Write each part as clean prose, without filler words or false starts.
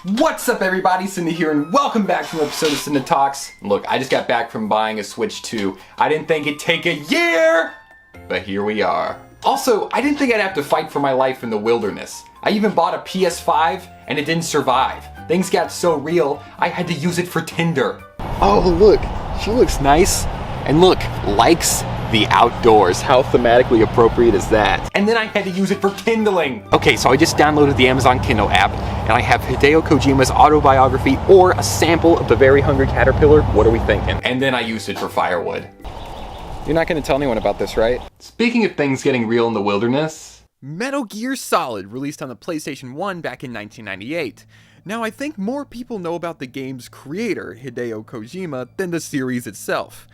What's up everybody, Cynda here, and welcome back to an episode of Cynda Talks. Look, I just got back from buying a Switch 2. I didn't think it'd take a year, but here we are. Also, I didn't think I'd have to fight for my life in the wilderness. I even bought a PS5, and it didn't survive. Things got so real, I had to use it for Tinder. Oh look, she looks nice. And look, likes the outdoors. How thematically appropriate is that? And then I had to use it for kindling. Okay, so I just downloaded the Amazon Kindle app, and I have Hideo Kojima's autobiography or a sample of The Very Hungry Caterpillar. What are we thinking? And then I used it for firewood. You're not gonna tell anyone about this, right? Speaking of things getting real in the wilderness, Metal Gear Solid released on the PlayStation 1 back in 1998. Now I think more people know about the game's creator, Hideo Kojima, than the series itself.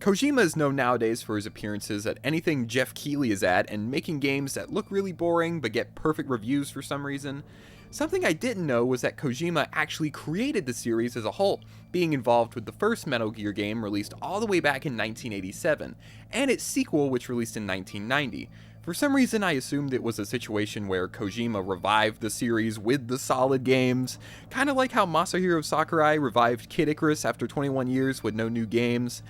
Kojima is known nowadays for his appearances at anything Jeff Keighley is at and making games that look really boring but get perfect reviews for some reason. Something I didn't know was that Kojima actually created the series as a whole, being involved with the first Metal Gear game released all the way back in 1987, and its sequel which released in 1990. For some reason I assumed it was a situation where Kojima revived the series with the Solid games, kind of like how Masahiro Sakurai revived Kid Icarus after 21 years with no new games.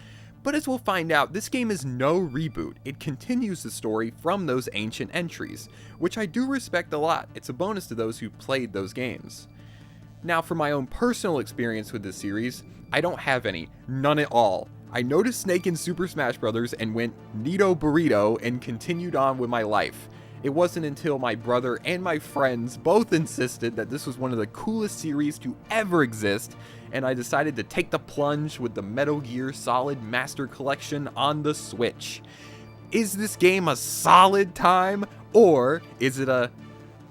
But as we'll find out, this game is no reboot. It continues the story from those ancient entries, which I do respect a lot. It's a bonus to those who played those games. Now for my own personal experience with this series, I don't have any, none at all. I noticed Snake in Super Smash Bros. And went Neato Burrito and continued on with my life. It wasn't until my brother and my friends both insisted that this was one of the coolest series to ever exist, and I decided to take the plunge with the Metal Gear Solid Master Collection on the Switch. Is this game a solid time, or is it a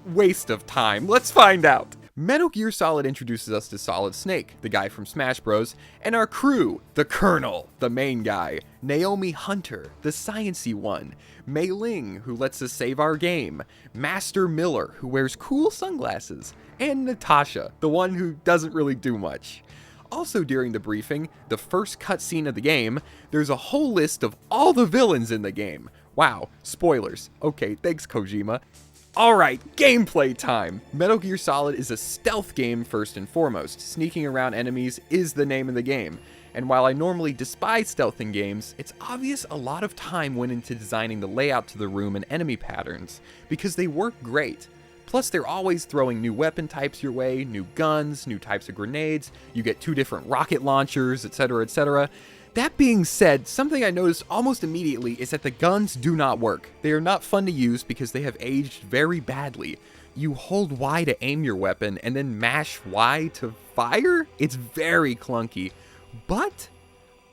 waste of time? Let's find out! Metal Gear Solid introduces us to Solid Snake, the guy from Smash Bros., and our crew, the Colonel, the main guy, Naomi Hunter, the sciencey one, Mei Ling, who lets us save our game, Master Miller, who wears cool sunglasses, and Natasha, the one who doesn't really do much. Also during the briefing, the first cutscene of the game, there's a whole list of all the villains in the game. Wow, spoilers. Okay, thanks Kojima. Alright, gameplay time! Metal Gear Solid is a stealth game first and foremost. Sneaking around enemies is the name of the game. And while I normally despise stealth in games, it's obvious a lot of time went into designing the layout to the room and enemy patterns, because they work great. Plus they're always throwing new weapon types your way, new guns, new types of grenades, you get 2 different rocket launchers, etc, etc. That being said, something I noticed almost immediately is that the guns do not work. They are not fun to use because they have aged very badly. You hold Y to aim your weapon and then mash Y to fire? It's very clunky, but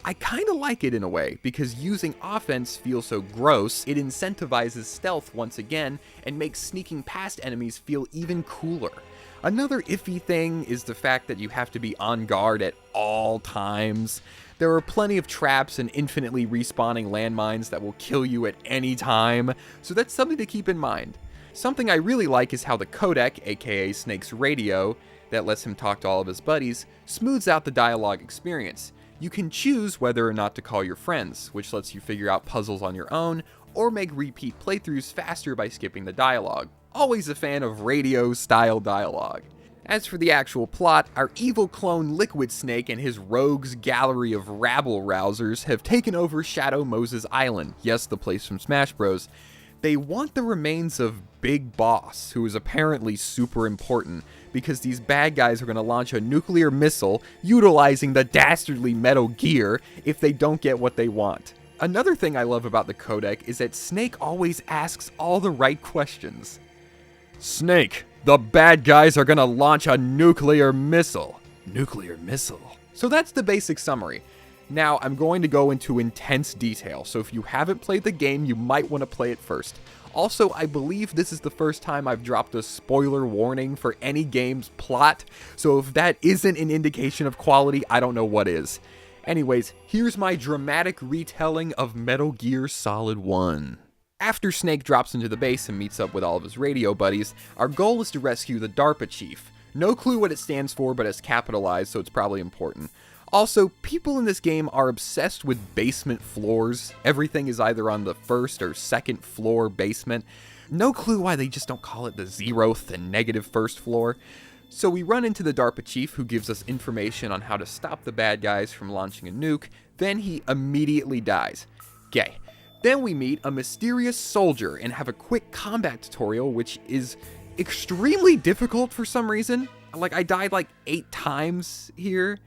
I kinda like it in a way, because using offense feels so gross, it incentivizes stealth once again and makes sneaking past enemies feel even cooler. Another iffy thing is the fact that you have to be on guard at all times. There are plenty of traps and infinitely respawning landmines that will kill you at any time, so that's something to keep in mind. Something I really like is how the codec, aka Snake's radio, that lets him talk to all of his buddies, smooths out the dialogue experience. You can choose whether or not to call your friends, which lets you figure out puzzles on your own, or make repeat playthroughs faster by skipping the dialogue. Always a fan of radio-style dialogue. As for the actual plot, our evil clone Liquid Snake and his rogues gallery of rabble-rousers have taken over Shadow Moses Island, yes, the place from Smash Bros. They want the remains of Big Boss, who is apparently super important, because these bad guys are going to launch a nuclear missile utilizing the dastardly Metal Gear if they don't get what they want. Another thing I love about the codec is that Snake always asks all the right questions. Snake, the bad guys are gonna launch a nuclear missile. Nuclear missile. So that's the basic summary. Now, I'm going to go into intense detail, so if you haven't played the game, you might want to play it first. Also, I believe this is the first time I've dropped a spoiler warning for any game's plot, so if that isn't an indication of quality, I don't know what is. Anyways, here's my dramatic retelling of Metal Gear Solid 1. After Snake drops into the base and meets up with all of his radio buddies, our goal is to rescue the DARPA chief. No clue what it stands for, but it's capitalized, so it's probably important. Also, people in this game are obsessed with basement floors. Everything is either on the first or second floor basement. No clue why they just don't call it the 0th and negative first floor. So we run into the DARPA chief who gives us information on how to stop the bad guys from launching a nuke, then he immediately dies. Gay. Then we meet a mysterious soldier and have a quick combat tutorial which is extremely difficult for some reason. Like, I died like 8 times here.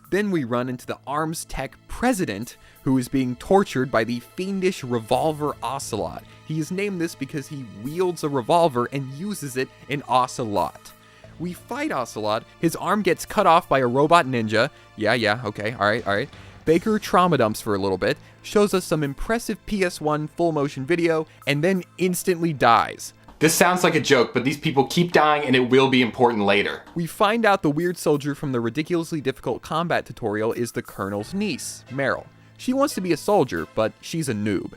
Then we run into the arms tech president who is being tortured by the fiendish revolver Ocelot. He is named this because he wields a revolver and uses it in Ocelot. We fight Ocelot, his arm gets cut off by a robot ninja. Yeah, okay, alright. Baker trauma dumps for a little bit, shows us some impressive PS1 full motion video, and then instantly dies. This sounds like a joke, but these people keep dying and it will be important later. We find out the weird soldier from the ridiculously difficult combat tutorial is the Colonel's niece, Meryl. She wants to be a soldier, but she's a noob.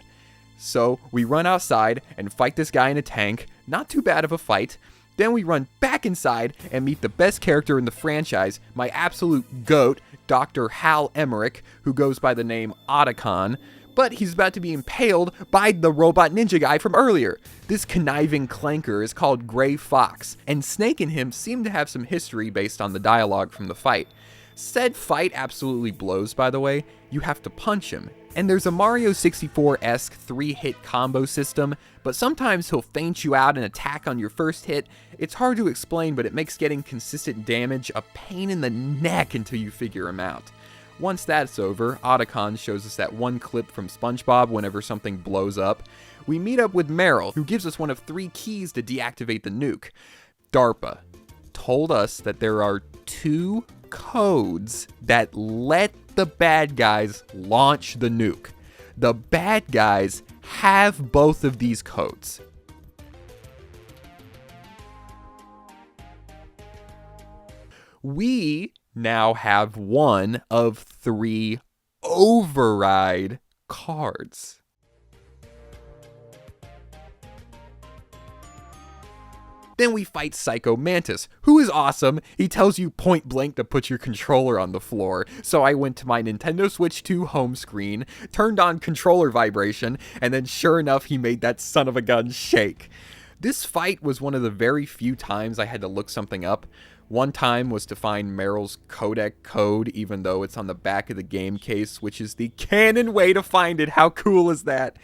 So we run outside and fight this guy in a tank, not too bad of a fight. Then we run back inside and meet the best character in the franchise, my absolute GOAT, Dr. Hal Emmerich, who goes by the name Otacon, but he's about to be impaled by the robot ninja guy from earlier. This conniving clanker is called Gray Fox, and Snake and him seem to have some history based on the dialogue from the fight. Said fight absolutely blows, by the way. You have to punch him. And there's a Mario 64-esque 3-hit combo system, but sometimes he'll feint you out and attack on your first hit. It's hard to explain, but it makes getting consistent damage a pain in the neck until you figure him out. Once that's over, Otacon shows us that one clip from SpongeBob whenever something blows up. We meet up with Meryl, who gives us one of 3 keys to deactivate the nuke. DARPA told us that there are 2 codes that let the bad guys launch the nuke. The bad guys have both of these codes. We now have one of 3 override cards. Then we fight Psycho Mantis, who is awesome. He tells you point blank to put your controller on the floor. So I went to my Nintendo Switch 2 home screen, turned on controller vibration, and then sure enough, he made that son of a gun shake. This fight was one of the very few times I had to look something up. One time was to find Meryl's codec code, even though it's on the back of the game case, which is the canon way to find it. How cool is that?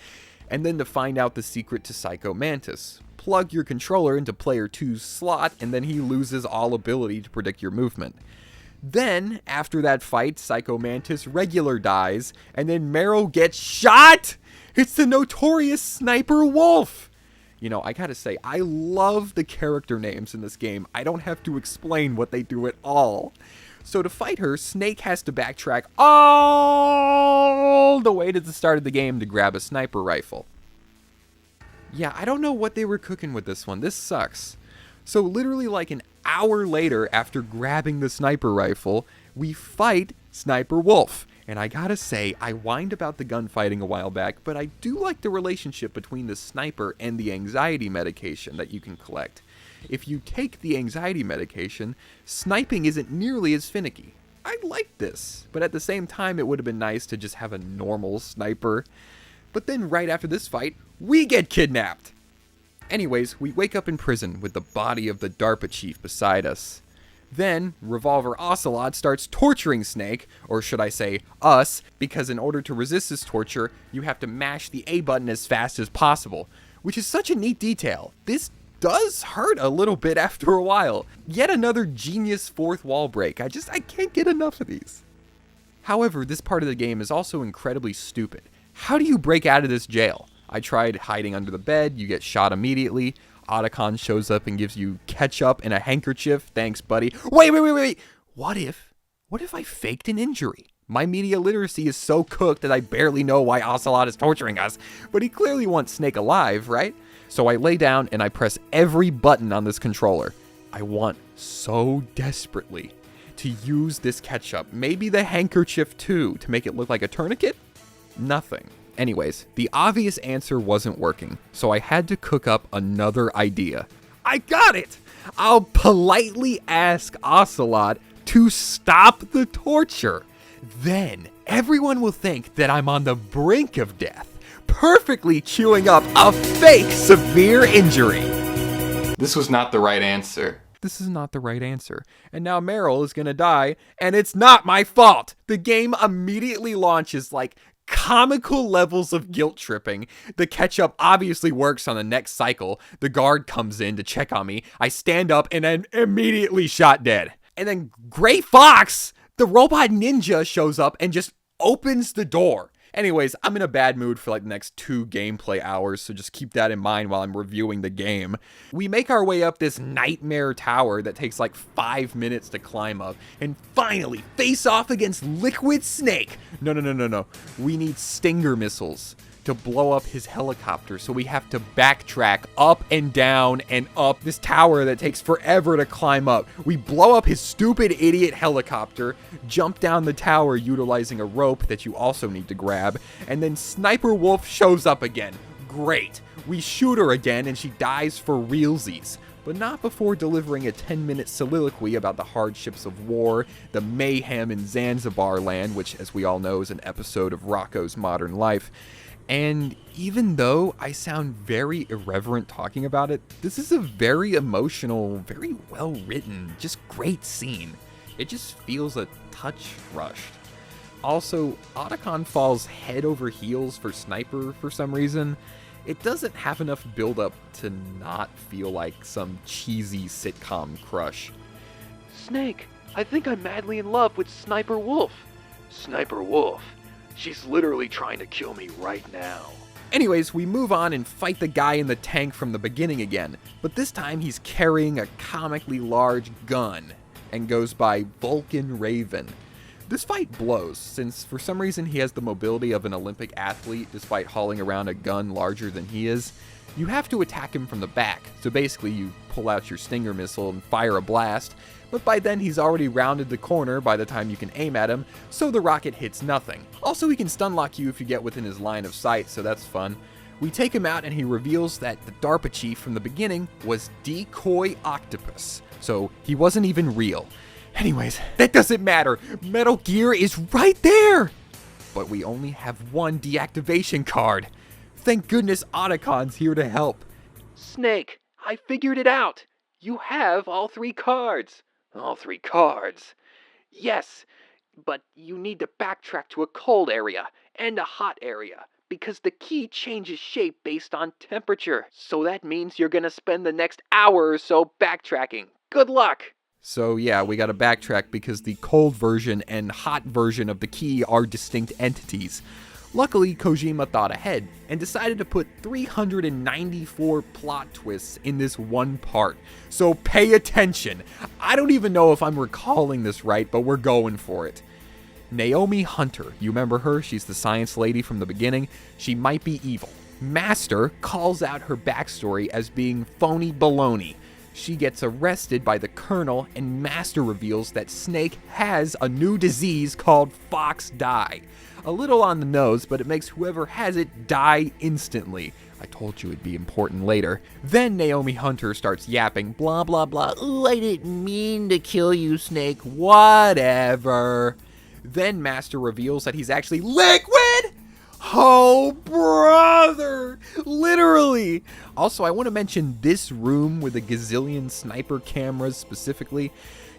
And then to find out the secret to Psycho Mantis. Plug your controller into player 2's slot, and then he loses all ability to predict your movement. Then, after that fight, Psycho Mantis regular dies, and then Meryl gets shot! It's the notorious Sniper Wolf! You know, I gotta say, I love the character names in this game. I don't have to explain what they do at all. So to fight her, Snake has to backtrack all the way to the start of the game to grab a sniper rifle. Yeah, I don't know what they were cooking with this one. This sucks. So literally like an hour later, after grabbing the sniper rifle, we fight Sniper Wolf. And I gotta say, I whined about the gunfighting a while back, but I do like the relationship between the sniper and the anxiety medication that you can collect. If you take the anxiety medication, sniping isn't nearly as finicky. I like this, but at the same time, it would have been nice to just have a normal sniper. But then right after this fight, we get kidnapped! Anyways, we wake up in prison with the body of the DARPA chief beside us. Then, Revolver Ocelot starts torturing Snake, or should I say, us, because in order to resist this torture, you have to mash the A button as fast as possible, which is such a neat detail. This does hurt a little bit after a while. Yet another genius fourth wall break. I can't get enough of these. However, this part of the game is also incredibly stupid. How do you break out of this jail? I tried hiding under the bed, you get shot immediately. Otacon shows up and gives you ketchup and a handkerchief. Thanks, buddy. Wait. What if I faked an injury? My media literacy is so cooked that I barely know why Ocelot is torturing us, but he clearly wants Snake alive, right? So I lay down and I press every button on this controller. I want so desperately to use this ketchup, maybe the handkerchief too, to make it look like a tourniquet? Nothing. Anyways, the obvious answer wasn't working, so I had to cook up another idea. I got it! I'll politely ask Ocelot to stop the torture. Then, everyone will think that I'm on the brink of death, perfectly queuing up a fake severe injury. This was not the right answer. This is not the right answer. And now Meryl is gonna die, and it's not my fault! The game immediately launches like comical levels of guilt tripping. The ketchup obviously works on the next cycle. The guard comes in to check on me. I stand up and then immediately shot dead. And then Gray Fox, the robot ninja, shows up and just opens the door. Anyways, I'm in a bad mood for like the next 2 gameplay hours, so just keep that in mind while I'm reviewing the game. We make our way up this nightmare tower that takes like 5 minutes to climb up, and finally face off against Liquid Snake. No. We need stinger missiles to blow up his helicopter, so we have to backtrack up and down and up this tower that takes forever to climb up. We blow up his stupid idiot helicopter, jump down the tower utilizing a rope that you also need to grab, and then Sniper Wolf shows up again. Great. We shoot her again and she dies for realsies, but not before delivering a 10-minute soliloquy about the hardships of war, the mayhem in Zanzibar land, which, as we all know, is an episode of Rocco's Modern Life. And even though I sound very irreverent talking about it, this is a very emotional, very well written, just great scene. It just feels a touch rushed. Also, Otacon falls head over heels for Sniper for some reason. It doesn't have enough build-up to not feel like some cheesy sitcom crush. Snake, I think I'm madly in love with Sniper Wolf. Sniper Wolf? She's literally trying to kill me right now. Anyways, we move on and fight the guy in the tank from the beginning again, but this time he's carrying a comically large gun and goes by Vulcan Raven. This fight blows, since for some reason he has the mobility of an Olympic athlete despite hauling around a gun larger than he is. You have to attack him from the back, so basically you pull out your stinger missile and fire a blast, but by then he's already rounded the corner by the time you can aim at him, so the rocket hits nothing. Also, he can stun lock you if you get within his line of sight, so that's fun. We take him out and he reveals that the DARPA chief from the beginning was Decoy Octopus, so he wasn't even real. Anyways, that doesn't matter. Metal Gear is right there! But we only have one deactivation card. Thank goodness Otacon's here to help. Snake, I figured it out. You have all 3 cards. All 3 cards? Yes, but you need to backtrack to a cold area and a hot area, because the key changes shape based on temperature. So that means you're gonna spend the next hour or so backtracking. Good luck! So yeah, we gotta backtrack because the cold version and hot version of the key are distinct entities. Luckily, Kojima thought ahead and decided to put 394 plot twists in this one part. So pay attention. I don't even know if I'm recalling this right, but we're going for it. Naomi Hunter, you remember her? She's the science lady from the beginning. She might be evil. Master calls out her backstory as being phony baloney. She gets arrested by the Colonel, and Master reveals that Snake has a new disease called Fox Die. A little on the nose, but it makes whoever has it die instantly. I told you it'd be important later. Then Naomi Hunter starts yapping, blah blah blah, ooh, I didn't mean to kill you, Snake, whatever. Then Master reveals that he's actually Liquid! Oh, brother! Literally! Also, I want to mention this room with a gazillion sniper cameras specifically.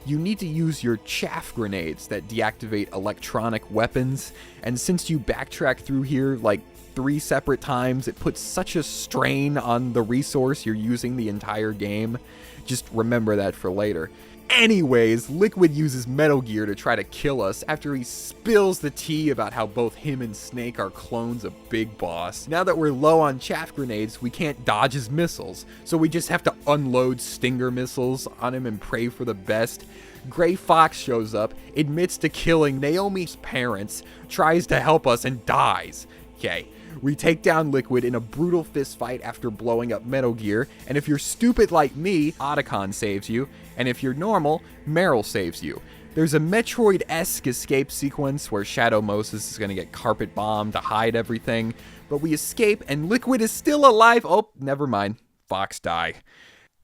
You need to use your chaff grenades that deactivate electronic weapons, and since you backtrack through here like 3 separate times, it puts such a strain on the resource you're using the entire game. Just remember that for later. Anyways, Liquid uses Metal Gear to try to kill us after he spills the tea about how both him and Snake are clones of Big Boss. Now that we're low on chaff grenades, we can't dodge his missiles, so we just have to unload stinger missiles on him and pray for the best. Gray Fox shows up, admits to killing Naomi's parents, tries to help us, and dies. Okay. We take down Liquid in a brutal fistfight after blowing up Metal Gear, and if you're stupid like me, Otacon saves you, and if you're normal, Meryl saves you. There's a Metroid-esque escape sequence where Shadow Moses is going to get carpet bombed to hide everything, but we escape and Liquid is still alive. Oh, never mind. Fox die.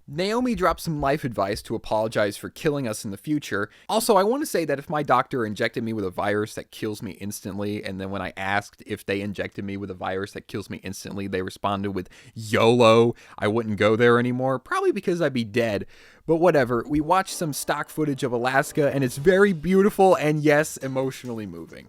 Naomi drops some life advice to apologize for killing us in the future. Also, I want to say that if my doctor injected me with a virus that kills me instantly, and then when I asked if they injected me with a virus that kills me instantly, they responded with YOLO, I wouldn't go there anymore, probably because I'd be dead. But whatever, we watched some stock footage of Alaska, and it's very beautiful and, yes, emotionally moving.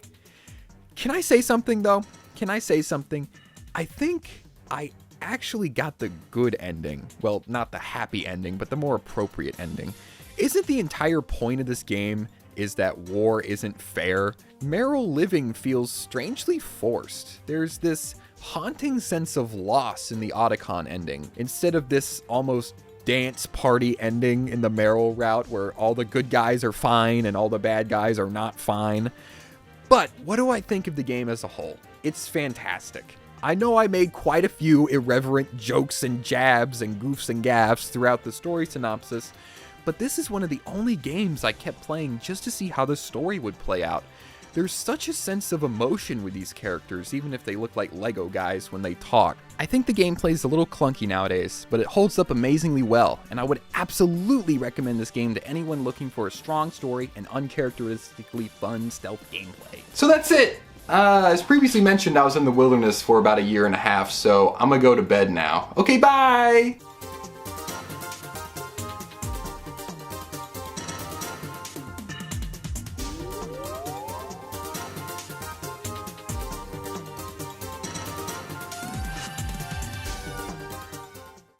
Can I say something, though? Can I say something? I think I actually got the good ending. Well, not the happy ending, but the more appropriate ending. Isn't the entire point of this game is that war isn't fair? Meryl living feels strangely forced. There's this haunting sense of loss in the Otacon ending, instead of this almost dance party ending in the Meryl route where all the good guys are fine and all the bad guys are not fine. But what do I think of the game as a whole? It's fantastic. I know I made quite a few irreverent jokes and jabs and goofs and gaffes throughout the story synopsis, but this is one of the only games I kept playing just to see how the story would play out. There's such a sense of emotion with these characters, even if they look like Lego guys when they talk. I think the gameplay is a little clunky nowadays, but it holds up amazingly well, and I would absolutely recommend this game to anyone looking for a strong story and uncharacteristically fun stealth gameplay. So that's it. As previously mentioned, I was in the wilderness for about a year and a half, so I'm gonna go to bed now. Okay, bye!